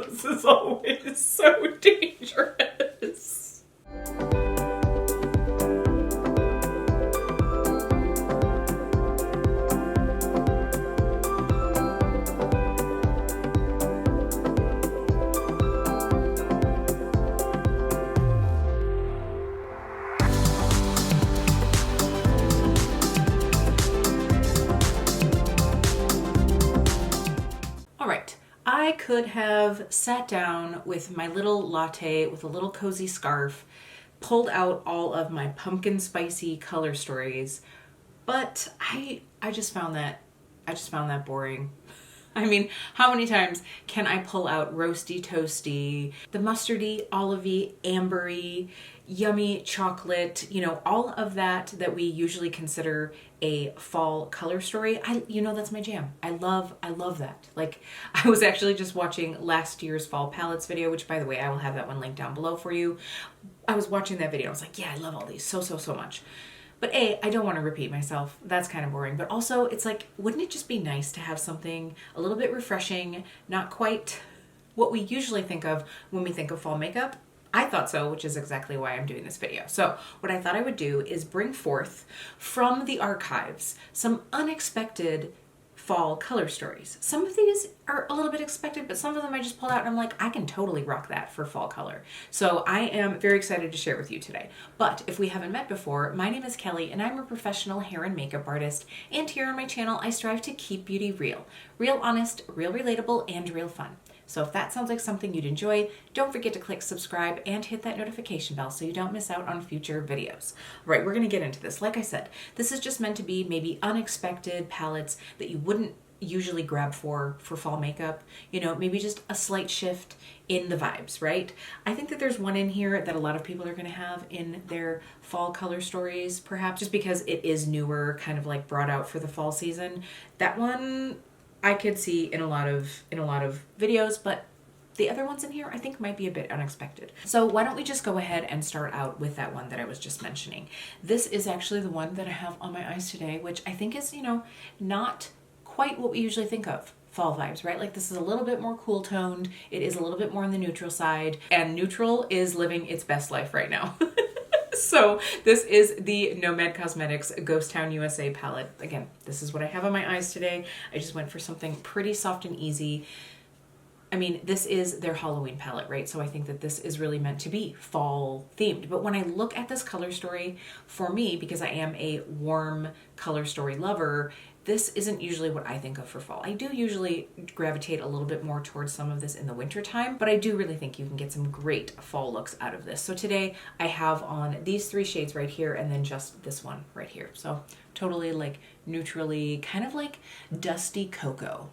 This is always so dangerous. All right, I could have sat down with my little latte with a little cozy scarf, pulled out all of my pumpkin spicy color stories, but I just found that boring. I mean, how many times can I pull out roasty toasty, the mustardy, olivey, ambery, yummy chocolate, all of that we usually consider a fall color story. That's my jam. I love that. Like, I was actually just watching last year's fall palettes video, which, by the way, I will have that one linked down below for you. I was watching that video. I was like, yeah, I love all these so much. But I don't want to repeat myself. That's kind of boring. But also, it's like, wouldn't it just be nice to have something a little bit refreshing, not quite what we usually think of when we think of fall makeup? I thought so, which is exactly why I'm doing this video. So what I thought I would do is bring forth from the archives some unexpected fall color stories. Some of these are a little bit expected, but some of them I just pulled out and I'm like, I can totally rock that for fall color. So I am very excited to share with you today. But if we haven't met before, my name is Kelly and I'm a professional hair and makeup artist. And here on my channel, I strive to keep beauty real. Real honest, real relatable, and real fun. So if that sounds like something you'd enjoy, don't forget to click subscribe and hit that notification bell so you don't miss out on future videos. All right, we're going to get into this. Like I said, this is just meant to be maybe unexpected palettes that you wouldn't usually grab for fall makeup. Maybe just a slight shift in the vibes, right? I think that there's one in here that a lot of people are going to have in their fall color stories, perhaps just because it is newer, kind of like brought out for the fall season. That one I could see in a lot of videos, but the other ones in here I think might be a bit unexpected. So why don't we just go ahead and start out with that one that I was just mentioning. This is actually the one that I have on my eyes today, which I think is, not quite what we usually think of fall vibes, right? Like, this is a little bit more cool toned. It is a little bit more on the neutral side, and neutral is living its best life right now. So this is the Nomad Cosmetics Ghost Town USA palette. Again, this is what I have on my eyes today. I just went for something pretty soft and easy. I mean, this is their Halloween palette, right? So I think that this is really meant to be fall themed. But when I look at this color story, for me, because I am a warm color story lover, this isn't usually what I think of for fall. I do usually gravitate a little bit more towards some of this in the winter time, but I do really think you can get some great fall looks out of this. So today I have on these three shades right here and then just this one right here. So totally like neutrally, kind of like dusty cocoa.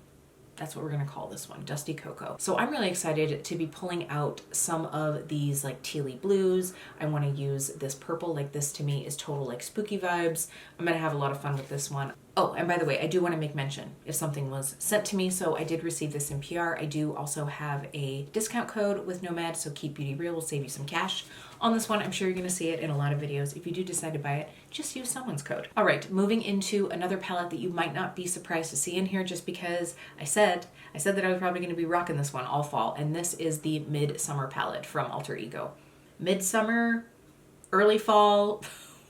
That's what we're gonna call this one, Dusty Cocoa. So I'm really excited to be pulling out some of these like tealy blues. I wanna use this purple, like this to me is total like spooky vibes. I'm gonna have a lot of fun with this one. Oh, and by the way, I do wanna make mention if something was sent to me, so I did receive this in PR. I do also have a discount code with Nomad, so Keep Beauty Real will save you some cash on this one. I'm sure you're gonna see it in a lot of videos. If you do decide to buy it, just use someone's code. All right, moving into another palette that you might not be surprised to see in here just because I said that I was probably gonna be rocking this one all fall, and this is the Midsummer palette from Alter Ego. Midsummer, early fall,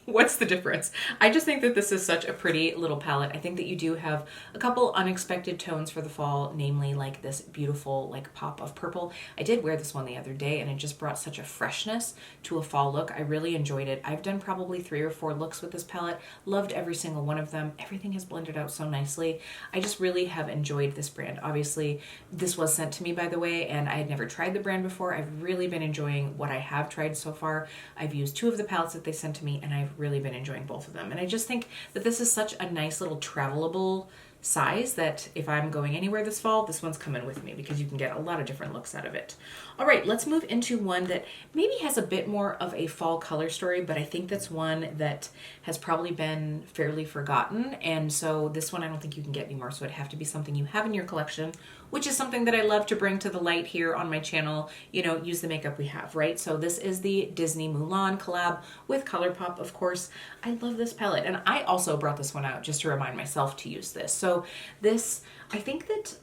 what's the difference? I just think that this is such a pretty little palette. I think that you do have a couple unexpected tones for the fall, namely like this beautiful like pop of purple. I did wear this one the other day and it just brought such a freshness to a fall look. I really enjoyed it. I've done probably 3 or 4 looks with this palette. Loved every single one of them. Everything has blended out so nicely. I just really have enjoyed this brand. Obviously, this was sent to me, by the way, and I had never tried the brand before. I've really been enjoying what I have tried so far. I've used 2 of the palettes that they sent to me and I've really been enjoying both of them. And I just think that this is such a nice little travelable size that if I'm going anywhere this fall, this one's coming with me because you can get a lot of different looks out of it. All right, let's move into one that maybe has a bit more of a fall color story, but I think that's one that has probably been fairly forgotten. And so this one I don't think you can get anymore, so it'd have to be something you have in your collection, which is something that I love to bring to the light here on my channel, use the makeup we have, right? So this is the Disney Mulan collab with ColourPop, of course. I love this palette, and I also brought this one out just to remind myself to use this. So So this, I think that,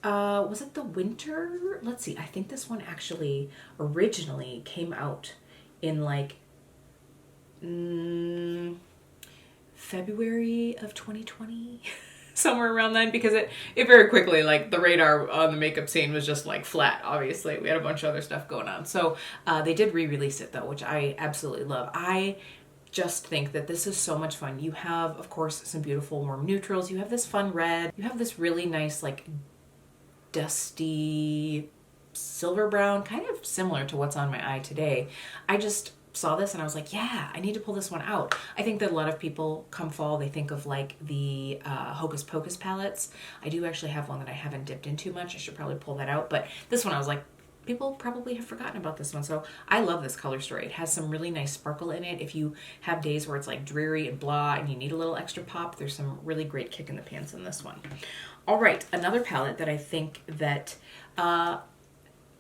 was it the winter? Let's see. I think this one actually originally came out in like February of 2020. Somewhere around then, because it very quickly, like, the radar on the makeup scene was just like flat. Obviously we had a bunch of other stuff going on, so they did re-release it though, which I absolutely love. I just think that this is so much fun. You have, of course, some beautiful warm neutrals, you have this fun red, you have this really nice like dusty silver brown, kind of similar to what's on my eye today. I just saw this and I was like, yeah, I need to pull this one out. I think that a lot of people come fall, they think of like the Hocus Pocus palettes. I do actually have one that I haven't dipped into much. I should probably pull that out. But this one I was like, people probably have forgotten about this one. So I love this color story. It has some really nice sparkle in it. If you have days where it's like dreary and blah and you need a little extra pop, there's some really great kick in the pants in this one. All right, another palette that I think that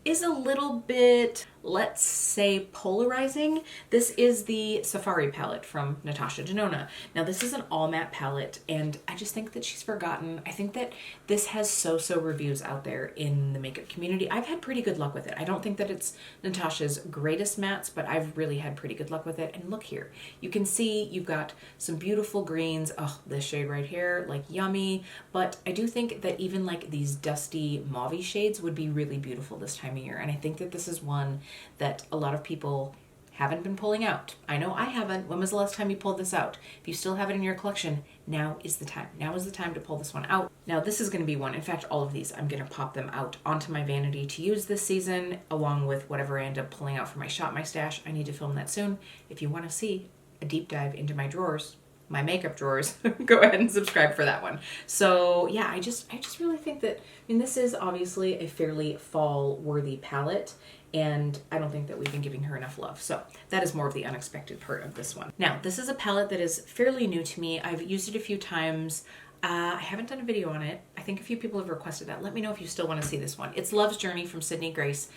is a little bit, let's say, polarizing. This is the Safari palette from Natasha Denona. Now this is an all matte palette and I just think that she's forgotten. I think that this has so-so reviews out there in the makeup community. I've had pretty good luck with it. I don't think that it's Natasha's greatest mattes, but I've really had pretty good luck with it. And look here, you can see you've got some beautiful greens. Oh, this shade right here, like yummy. But I do think that even like these dusty mauve shades would be really beautiful this time of year. And I think that this is one that a lot of people haven't been pulling out. I know I haven't. When was the last time you pulled this out? If you still have it in your collection, now is the time. Now is the time to pull this one out. Now this is going to be one, in fact all of these, I'm going to pop them out onto my vanity to use this season, along with whatever I end up pulling out for my Shop My Stash. I need to film that soon. If you want to see a deep dive into my drawers, my makeup drawers, go ahead and subscribe for that one. So yeah, I just really think that, I mean, this is obviously a fairly fall worthy palette, and I don't think that we've been giving her enough love. So that is more of the unexpected part of this one. Now, this is a palette that is fairly new to me. I've used it a few times. I haven't done a video on it. I think a few people have requested that. Let me know if you still want to see this one. It's Love's Journey from Sydney Grace.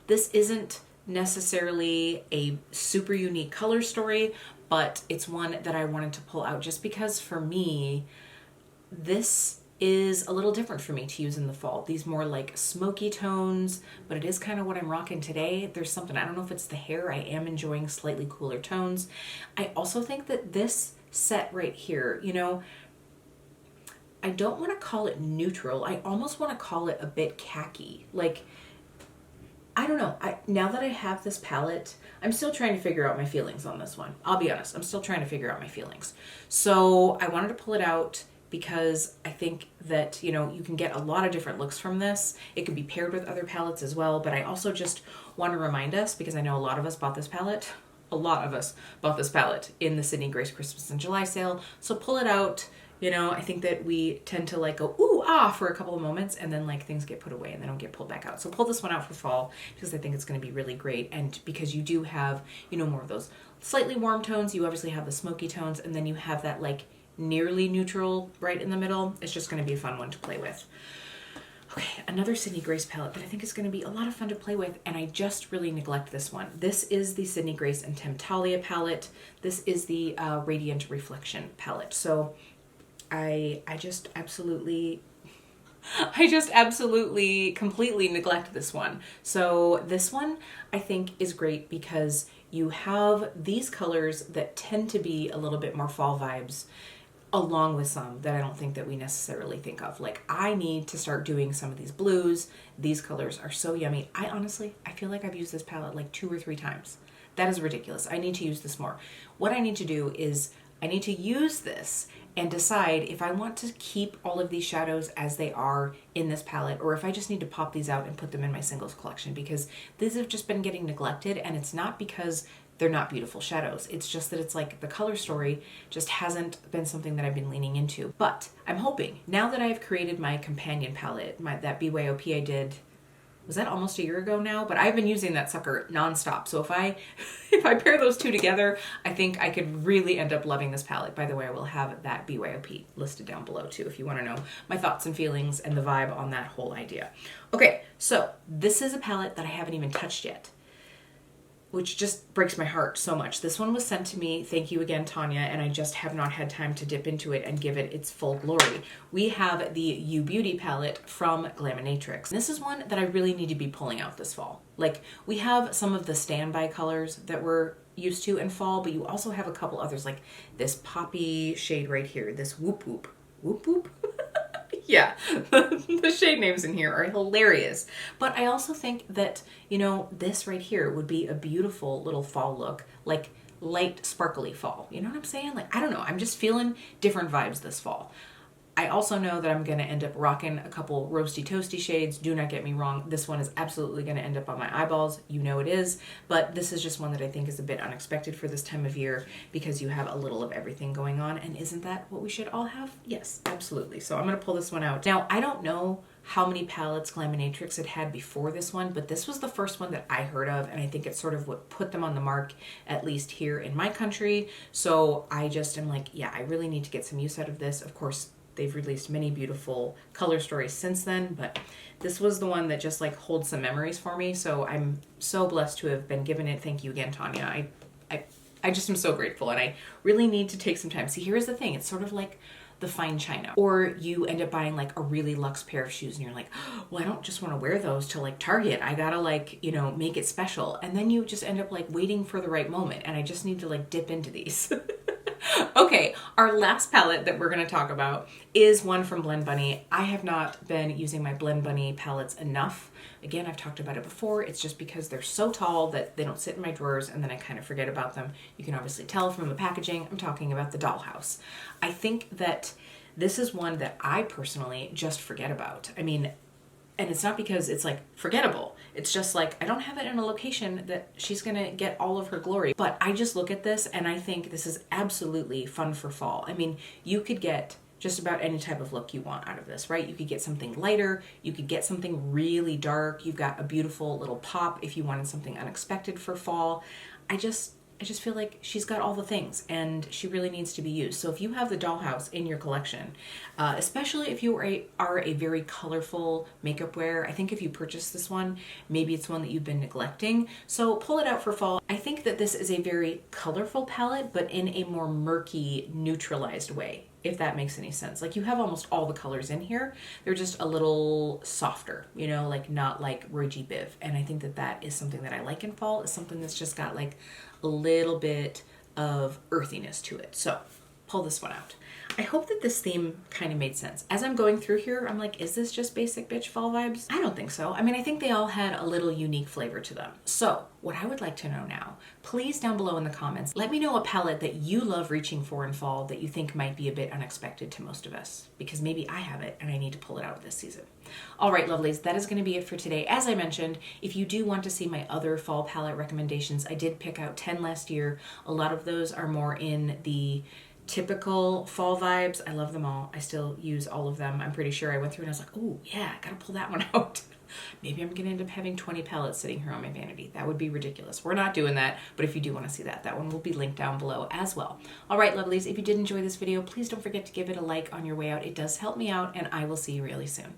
This isn't necessarily a super unique color story, but it's one that I wanted to pull out just because for me, this is a little different for me to use in the fall. These more like smoky tones, but it is kind of what I'm rocking today. There's something, I don't know if it's the hair, I am enjoying slightly cooler tones. I also think that this set right here, you know, I don't want to call it neutral. I almost want to call it a bit khaki. Like, I don't know. Now that I have this palette, I'm still trying to figure out my feelings on this one. I'll be honest. I'm still trying to figure out my feelings. So I wanted to pull it out because I think that, you know, you can get a lot of different looks from this. It can be paired with other palettes as well. But I also just want to remind us, because I know a lot of us bought this palette. A lot of us bought this palette in the Sydney Grace Christmas and July sale. So pull it out. You know, I think that we tend to like go, ooh, ah, for a couple of moments, and then like things get put away and they don't get pulled back out. So pull this one out for fall because I think it's going to be really great. And because you do have, you know, more of those slightly warm tones, you obviously have the smoky tones, and then you have that like nearly neutral right in the middle. It's just going to be a fun one to play with. Okay, another Sydney Grace palette that I think is going to be a lot of fun to play with, and I just really neglect this one. This is the Sydney Grace and Temptalia palette. This is the Radiant Reflection palette. So I just absolutely completely neglect this one. So this one I think is great because you have these colors that tend to be a little bit more fall vibes, along with some that I don't think that we necessarily think of. Like, I need to start doing some of these blues. These colors are so yummy. I feel like I've used this palette like 2 or 3 times. That is ridiculous. I need to use this more. What I need to do is I need to use this and decide if I want to keep all of these shadows as they are in this palette, or if I just need to pop these out and put them in my singles collection, because these have just been getting neglected. And it's not because they're not beautiful shadows. It's just that it's like the color story just hasn't been something that I've been leaning into. But I'm hoping, now that I've created my companion palette, that BYOP I did, was that almost a year ago now? But I've been using that sucker nonstop. So if I pair those two together, I think I could really end up loving this palette. By the way, I will have that BYOP listed down below too, if you want to know my thoughts and feelings and the vibe on that whole idea. Okay, so this is a palette that I haven't even touched yet. which just breaks my heart so much. This one was sent to me, thank you again, Tanya, and I just have not had time to dip into it and give it its full glory. We have the U Beauty palette from Glaminatrix. This is one that I really need to be pulling out this fall. Like, we have some of the standby colors that we're used to in fall, but you also have a couple others, like this poppy shade right here, this Whoop Whoop. Whoop Whoop? Yeah, the shade names in here are hilarious. But I also think that, you know, this right here would be a beautiful little fall look, like light sparkly fall. You know what I'm saying? Like, I don't know. I'm just feeling different vibes this fall. I also know that I'm going to end up rocking a couple roasty toasty shades. Do not get me wrong. This one is absolutely going to end up on my eyeballs. You know it is. But this is just one that I think is a bit unexpected for this time of year because you have a little of everything going on. And isn't that what we should all have? Yes, absolutely. So I'm going to pull this one out. Now, I don't know how many palettes Glaminatrix had before this one, but this was the first one that I heard of, and I think it's sort of what put them on the mark, at least here in my country. So I just am like, yeah, I really need to get some use out of this. Of course, they've released many beautiful color stories since then, but this was the one that just like holds some memories for me. So I'm so blessed to have been given it. Thank you again, Tanya. I just am so grateful, and I really need to take some time. See, here's the thing. It's sort of like the fine china, or you end up buying like a really luxe pair of shoes and you're like, oh, well, I don't just want to wear those to like Target. I gotta like, you know, make it special. And then you just end up like waiting for the right moment. And I just need to like dip into these. Okay, our last palette that we're going to talk about is one from Blend Bunny. I have not been using my Blend Bunny palettes enough. Again, I've talked about it before. It's just because they're so tall that they don't sit in my drawers and then I kind of forget about them. You can obviously tell from the packaging. I'm talking about the Dollhouse. I think that this is one that I personally just forget about. I mean, and it's not because it's like forgettable. It's just like, I don't have it in a location that she's gonna get all of her glory. But I just look at this and I think this is absolutely fun for fall. I mean, you could get just about any type of look you want out of this, right? You could get something lighter. You could get something really dark. You've got a beautiful little pop if you wanted something unexpected for fall. I just feel like she's got all the things and she really needs to be used. So if you have the Dollhouse in your collection, especially if you are a very colorful makeup wearer, I think if you purchase this one, maybe it's one that you've been neglecting. So pull it out for fall. I think that this is a very colorful palette, but in a more murky, neutralized way, if that makes any sense. Like, you have almost all the colors in here. They're just a little softer, you know, like not like Roy G. Biv. And I think that that is something that I like in fall, is something that's just got like a little bit of earthiness to it. So pull this one out. I hope that this theme kind of made sense. As I'm going through here, I'm like, is this just basic bitch fall vibes? I don't think so. I mean, I think they all had a little unique flavor to them. So what I would like to know now, please down below in the comments, let me know a palette that you love reaching for in fall that you think might be a bit unexpected to most of us, because maybe I have it and I need to pull it out this season. All right, lovelies, that is going to be it for today. As I mentioned, if you do want to see my other fall palette recommendations, I did pick out 10 last year. A lot of those are more in the typical fall vibes. I love them all. I still use all of them. I'm pretty sure I went through and I was like, oh yeah, I gotta pull that one out. Maybe I'm gonna end up having 20 palettes sitting here on my vanity. That would be ridiculous. We're not doing that, but if you do want to see that, that one will be linked down below as well. All right, lovelies, if you did enjoy this video, please don't forget to give it a like on your way out. It does help me out, and I will see you really soon.